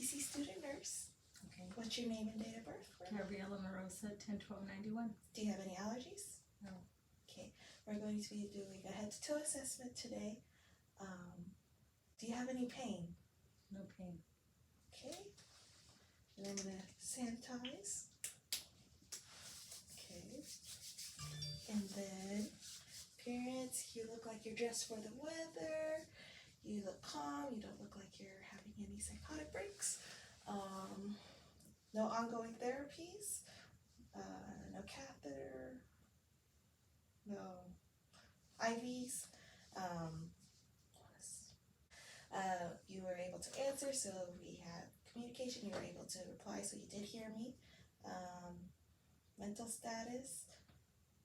TC student nurse. Okay. What's your name and date of birth? Gabriela Marosa, 10/12/91. Do you have any allergies? No. Okay. We're going to be doing a head-to-toe assessment today. Do you have any pain? No pain. Okay. And I'm going to sanitize. Okay. And then appearance, you look like you're dressed for the weather. You look calm. You don't look like you're having any psychotic breaks. No ongoing therapies. No catheter. No IVs. You were able to answer, so we had communication. You were able to reply, so you did hear me. Mental status.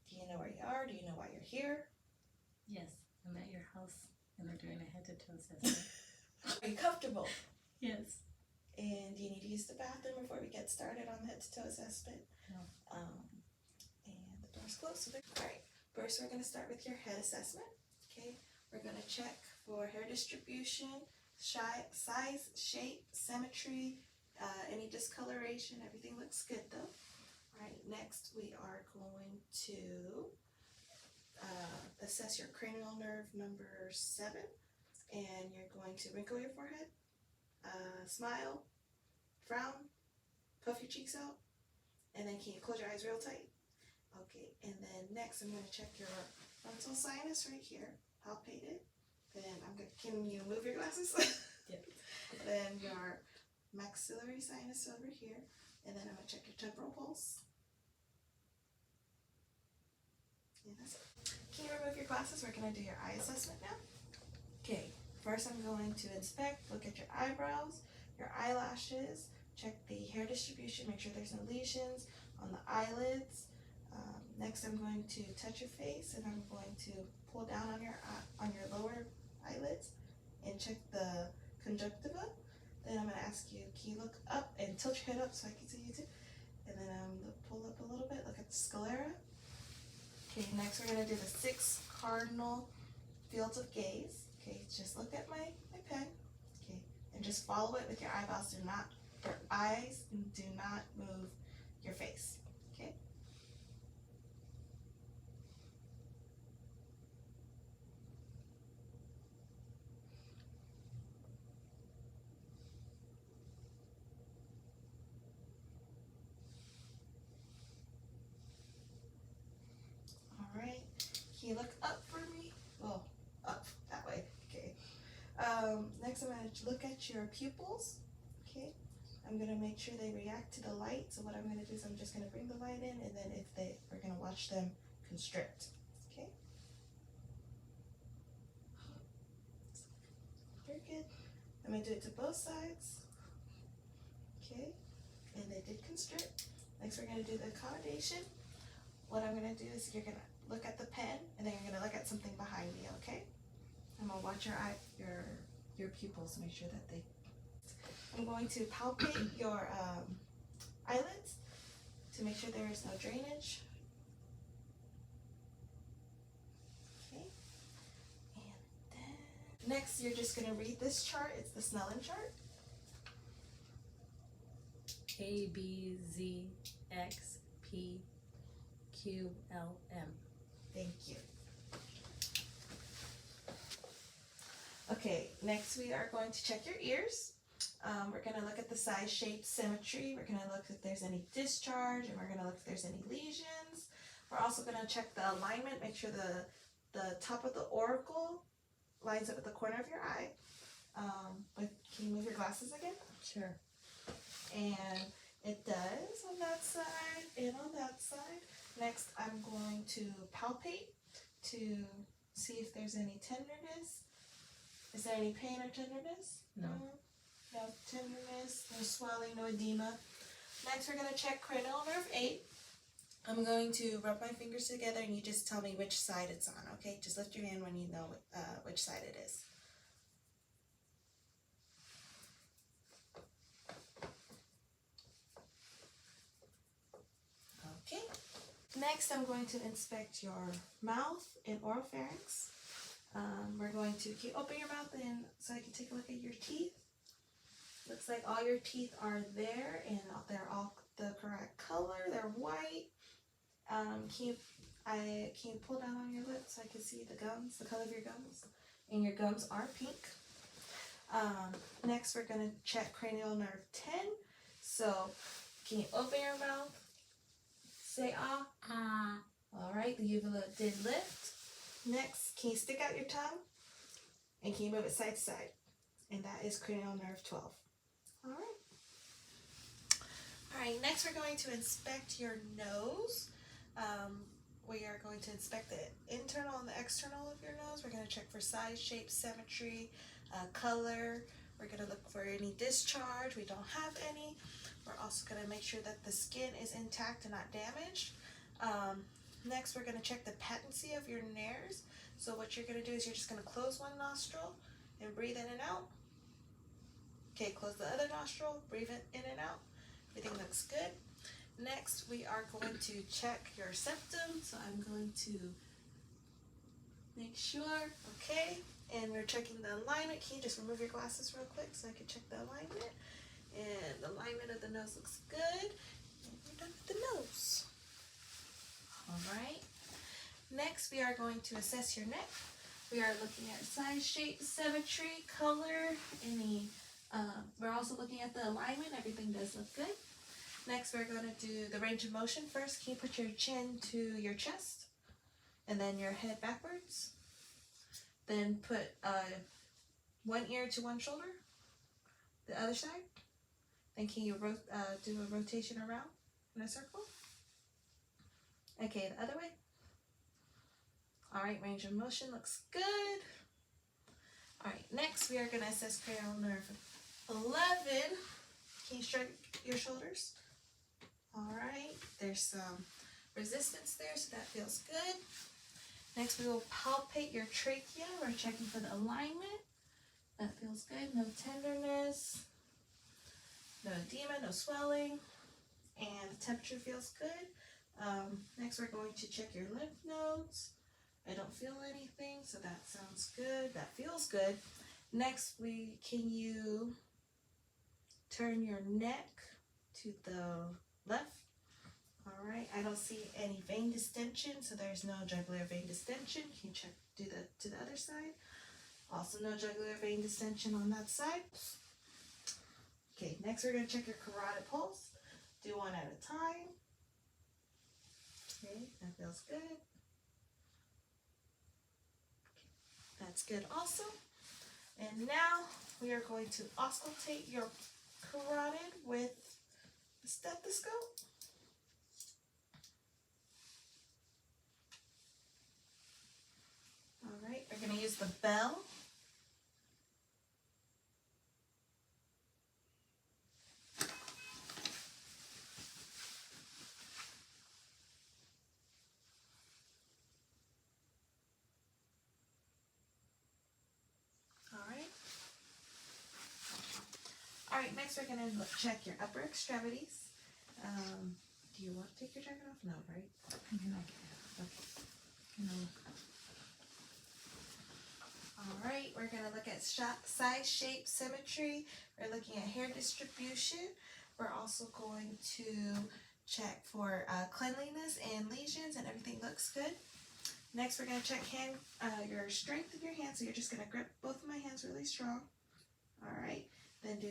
Do you know where you are? Do you know why you're here? Yes, I'm at your house and they're doing a head-to-toe assessment. Are you comfortable? Yes. And do you need to use the bathroom before we get started on the head-to-toe assessment? No. And the door's closed. So all right. First, we're going to start with your head assessment. Okay. We're going to check for hair distribution, size, shape, symmetry, any discoloration. Everything looks good though. All right. Next, we are going to assess your cranial nerve number 7, and you're going to wrinkle your forehead, smile, frown, puff your cheeks out, and then can you close your eyes real tight? Okay, and then next I'm going to check your frontal sinus right here, palpate it. Then can you move your glasses? Yep. Then your maxillary sinus over here, and then I'm going to check your temporal pulse. Yeah, that's it. Can you remove your glasses? We're going to do your eye assessment now. Okay, first I'm going to inspect, look at your eyebrows, your eyelashes, check the hair distribution, make sure there's no lesions on the eyelids. Next I'm going to touch your face, and I'm going to pull down on your lower eyelids and check the conjunctiva. Then I'm going to ask you, can you look up and tilt your head up so I can see you too? And then pull up a little bit, look at the sclera. Okay, next we're going to do the 6 cardinal fields of gaze. Okay, just look at my pen. Okay, and just follow it with your eyeballs. Your eyes, and do not move your face. Okay. All right. Can you look up for me? Well, up that way. Okay. Next, I'm going to look at your pupils. Okay. I'm going to make sure they react to the light. So what I'm going to do is I'm just going to bring the light in, and then we're going to watch them constrict. Okay. Very good. I'm going to do it to both sides. Okay. And they did constrict. Next, we're going to do the accommodation. What I'm going to do is you're going to look at the pen, and then you're going to look at something behind me, okay? I'm going to watch your pupils, make sure that I'm going to palpate your eyelids to make sure there is no drainage. Okay. And then next, you're just going to read this chart. It's the Snellen chart. A, B, Z, X, P, Q, L, M. Thank you. Okay, next we are going to check your ears. We're going to look at the size, shape, symmetry. We're going to look if there's any discharge, and we're going to look if there's any lesions. We're also going to check the alignment, make sure the top of the auricle lines up with the corner of your eye. But can you move your glasses again? Sure. And it does on that side and on that side. Next, I'm going to palpate to see if there's any tenderness. Is there any pain or tenderness? No. No tenderness, no swelling, no edema. Next, we're going to check cranial nerve 8. I'm going to rub my fingers together, and you just tell me which side it's on, okay? Just lift your hand when you know which side it is. Okay. Next, I'm going to inspect your mouth and oropharynx. We're going to open your mouth so I can take a look at your teeth. Looks like all your teeth are there and they're all the correct color. They're white. Can you pull down on your lips so I can see the gums, the color of your gums? And your gums are pink. Next we're gonna check cranial nerve 10. So can you open your mouth? Say ah. Ah. Alright, the uvula did lift. Next, can you stick out your tongue? And can you move it side to side? And that is cranial nerve 12. Alright, next we're going to inspect your nose. We are going to inspect the internal and the external of your nose. We're going to check for size, shape, symmetry, color. We're going to look for any discharge. We don't have any. We're also going to make sure that the skin is intact and not damaged. Next, we're going to check the patency of your nares. So what you're going to do is you're just going to close one nostril and breathe in and out. Okay, close the other nostril, breathe in and out. Everything looks good. Next, we are going to check your septum. So I'm going to make sure, okay, and we're checking the alignment. Can you just remove your glasses real quick so I can check the alignment? And the alignment of the nose looks good. And we're done with the nose. All right. Next, we are going to assess your neck. We are looking at size, shape, symmetry, color, we're also looking at the alignment. Everything does look good. Next, we're going to do the range of motion. First, can you put your chin to your chest and then your head backwards? Then put one ear to one shoulder, the other side. Then can you do a rotation around in a circle? Okay, the other way. All right, range of motion looks good. All right, next we are going to assess cranial nerve 11. Can you straighten your shoulders? All right, there's some resistance there, so that feels good. Next, we will palpate your trachea. We're checking for the alignment. That feels good. No tenderness, no edema, no swelling, and the temperature feels good. Next, we're going to check your lymph nodes. I don't feel anything, so that sounds good. That feels good. Next, can you turn your neck to the left? All right, I don't see any vein distension, so there's no jugular vein distension. Can you do that to the other side? Also no jugular vein distension on that side. Okay, next we're going to check your carotid pulse. Do one at a time. Okay, that feels good. Okay, that's good also. And now we are going to auscultate your carotid with the stethoscope. All right, we're going to use the bell. All right, next we're going to check your upper extremities. Do you want to take your jacket off? No, right? Okay. All right, we're going to look at size, shape, symmetry. We're looking at hair distribution. We're also going to check for cleanliness and lesions, and everything looks good. Next, we're going to check your strength of your hands. So you're just going to grip both of my hands really strong. All right. Then do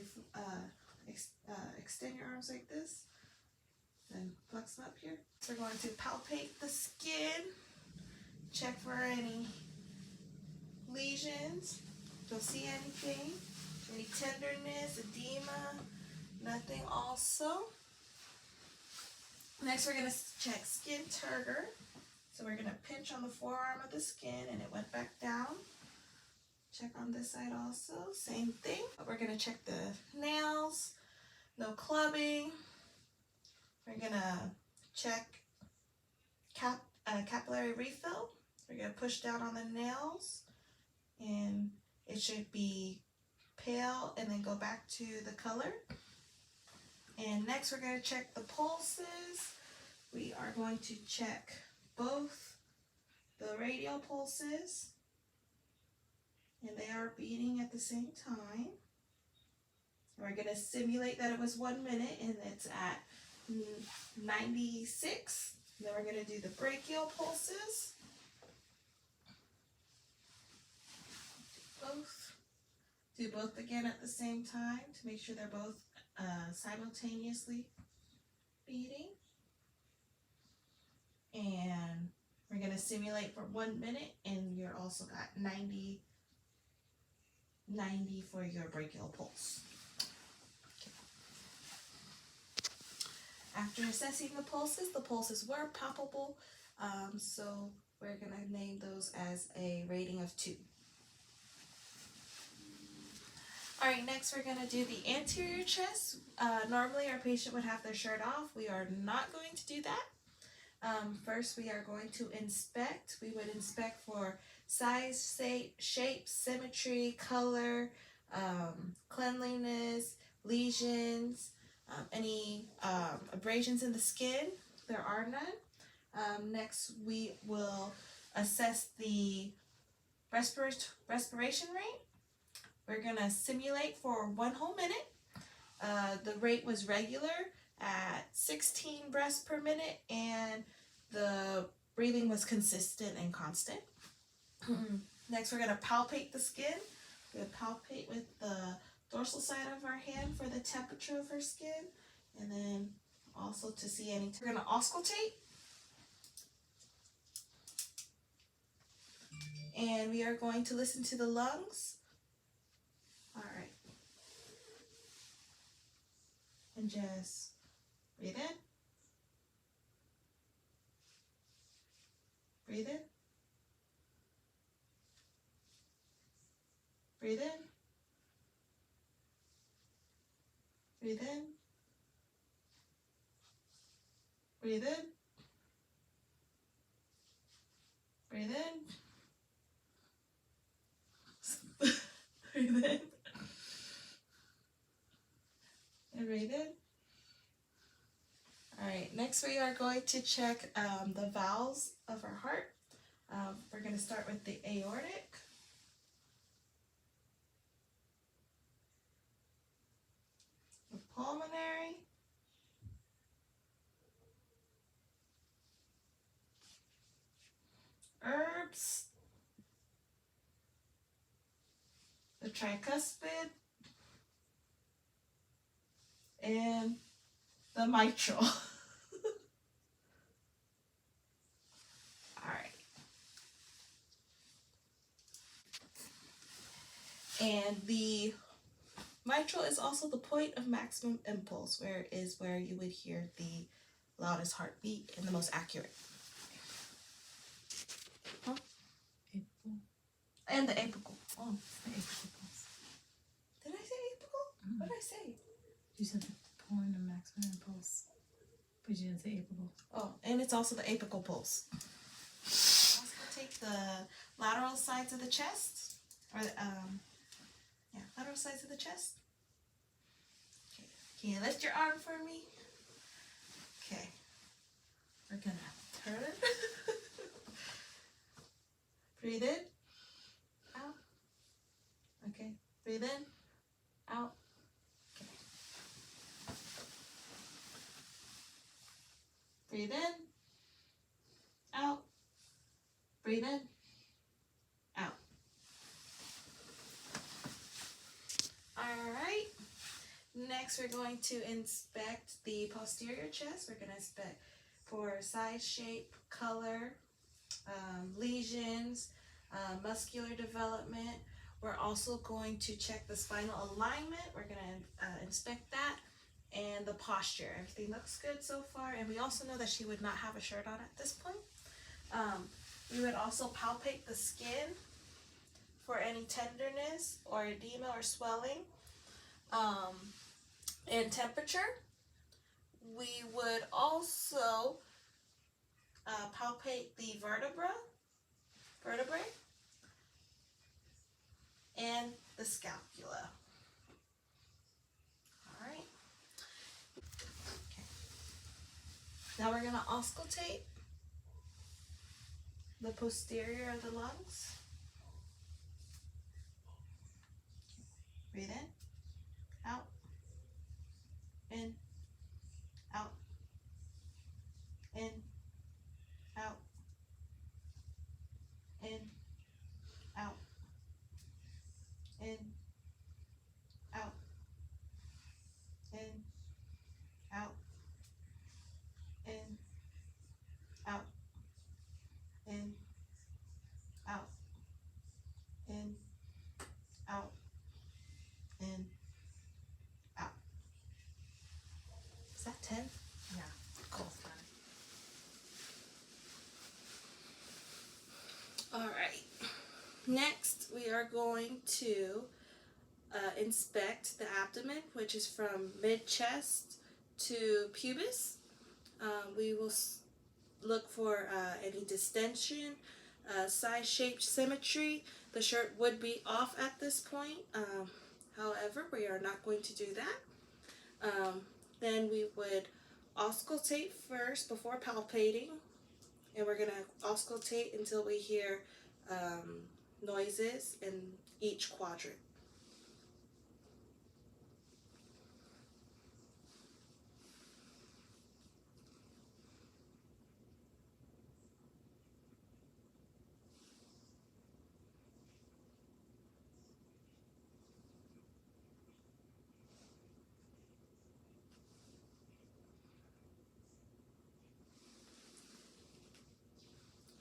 extend your arms like this. Then flex them up here. So we're going to palpate the skin. Check for any lesions. Don't see anything. Any tenderness, edema, nothing also. Next, we're going to check skin turgor. So we're going to pinch on the forearm of the skin and it went back down. Check on this side also, same thing. But we're gonna check the nails, no clubbing. We're gonna check capillary refill. We're gonna push down on the nails and it should be pale and then go back to the color. And next we're gonna check the pulses. We are going to check both the radial pulses. And they are beating at the same time. We're going to simulate that it was 1 minute and it's at 96. Then we're going to do the brachial pulses. Do both again at the same time to make sure they're both simultaneously beating. And we're going to simulate for 1 minute, and you're also got 90 for your brachial pulse. Okay. After assessing the pulses were palpable, so we're going to name those as a rating of 2. All right, next we're going to do the anterior chest. Normally our patient would have their shirt off. We are not going to do that. First we are going to inspect. We would inspect for size, shape, symmetry, color, cleanliness, lesions, any abrasions in the skin. There are none. Next we will assess the respiration rate. We're going to simulate for 1 whole minute. The rate was regular at 16 breaths per minute, and the breathing was consistent and constant. Next, we're going to palpate the skin. We're going to palpate with the dorsal side of our hand for the temperature of her skin, and then also to see any. We're going to auscultate. And we are going to listen to the lungs. All right. And just breathe in. Breathe in. Breathe in. Breathe in. Breathe in. Breathe in. Breathe in. And breathe in. All right, next we are going to check the valves of our heart. We're going to start with the aortic. The pulmonary. Herbs. The tricuspid. And the mitral. All right. And the mitral is also the point of maximum impulse, where you would hear the loudest heartbeat and the most accurate. Huh? Apical. And the apical. Oh, The apical pulse. did I say apical? Mm. What did I say? You said the point of maximum impulse, but you didn't say apical. Oh, and it's also the apical pulse. Also take the lateral sides of the chest, or lateral sides of the chest. Okay. Can you lift your arm for me? Okay. We're gonna turn. Breathe in. Out. Okay. Breathe in. Out. Okay. Breathe in. Out. Breathe in. Out. All right. Next, we're going to inspect the posterior chest. We're going to inspect for size, shape, color, lesions, muscular development. We're also going to check the spinal alignment. We're going to inspect that, and the posture. Everything looks good so far, and we also know that she would not have a shirt on at this point. We would also palpate the skin for any tenderness or edema or swelling. And temperature. We would also palpate the vertebrae, and the scapula. All right. Okay. Now we're gonna auscultate the posterior of the lungs. Breathe in, out. in, out, in, out, in, out, in, out, in, out, in, out, in, out, in, out, in, out. Is that 10? Yeah. Cool. That's fine. All right. Next, we are going to inspect the abdomen, which is from mid-chest to pubis. We will look for any distension, size-shape symmetry. The shirt would be off at this point. However, we are not going to do that. Then we would auscultate first before palpating, and we're going to auscultate until we hear noises in each quadrant.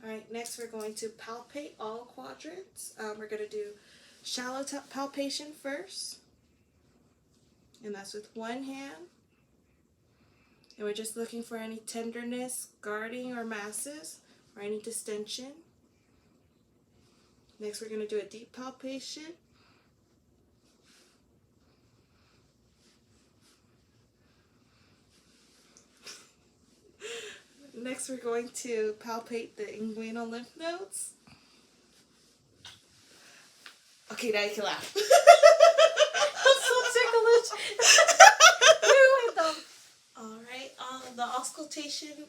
Alright, next we're going to palpate all quadrants. We're going to do shallow palpation first, and that's with one hand. And we're just looking for any tenderness, guarding, or masses, or any distension. Next we're going to do a deep palpation. Next we're going to palpate the inguinal lymph nodes. Okay, now you can laugh. I'm so ticklish. Ruined them. Alright, the auscultation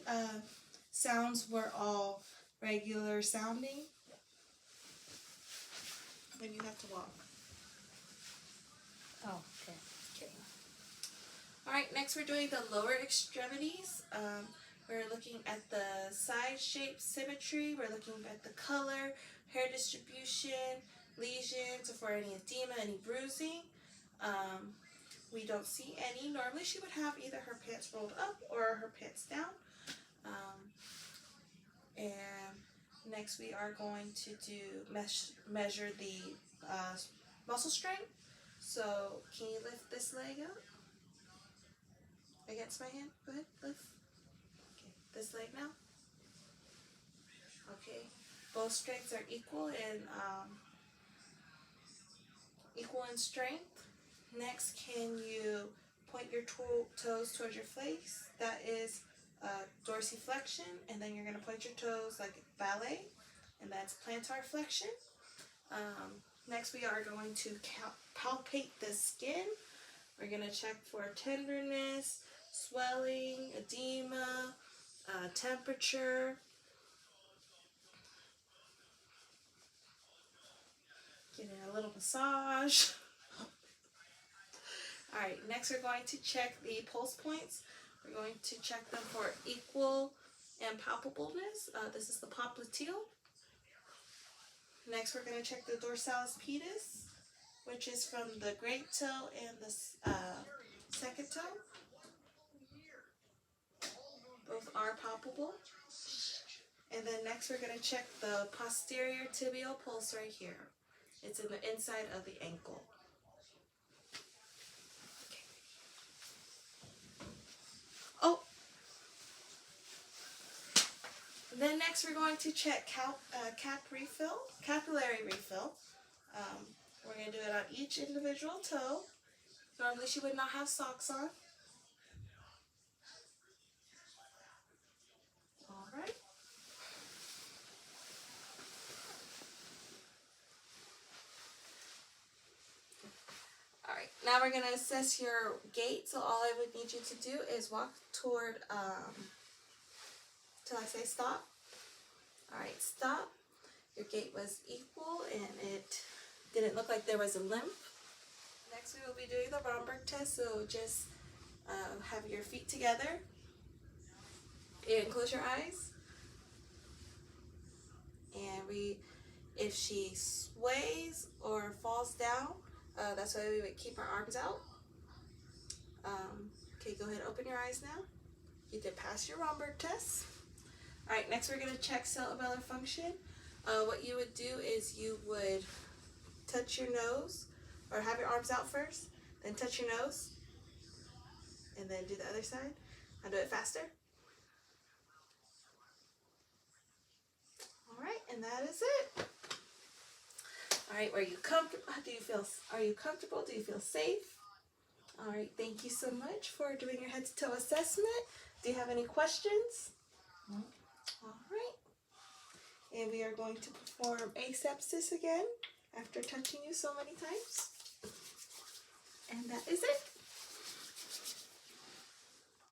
sounds were all regular sounding. Then you have to walk. Oh, okay. Alright, next we're doing the lower extremities. We're looking at the size, shape, symmetry. We're looking at the color, hair distribution, lesions, or for any edema, any bruising. We don't see any. Normally she would have either her pants rolled up or her pants down. And next we are going to do measure the muscle strength. So can you lift this leg up against my hand? Go ahead, lift. Okay, this leg now. Okay, both strengths are equal in strength. Next, can you point your toes towards your face? That is dorsiflexion, and then you're going to point your toes like ballet, and that's plantar flexion. Next, we are going to palpate the skin. We're going to check for tenderness, swelling, edema, temperature. Getting a little massage. Alright, next we're going to check the pulse points. We're going to check them for equal and palpableness. This is the popliteal. Next we're going to check the dorsalis pedis, which is from the great toe and the second toe. Both are palpable. And then next we're going to check the posterior tibial pulse right here. It's in the inside of the ankle. Oh! Then next we're going to check capillary refill. We're going to do it on each individual toe. Normally she would not have socks on. Alright. Alright, now we're going to assess your gait. So all I would need you to do is walk toward, till I say stop. Alright, stop. Your gait was equal and it didn't look like there was a limp. Next we will be doing the Romberg test, so just Have your feet together and close your eyes. And if she sways or falls down, that's why we would keep our arms out. Okay, go ahead, open your eyes now. You did pass your Romberg test. All right, next we're gonna check cerebellar function. What you would do is you would touch your nose, or have your arms out first, then touch your nose, and then do the other side. I'll do it faster. All right, and that is it. All right, are you comfortable? Are you comfortable? Do you feel safe? All right, thank you so much for doing your head to toe assessment. Do you have any questions? No. All right. And we are going to perform asepsis again after touching you so many times. And that is it.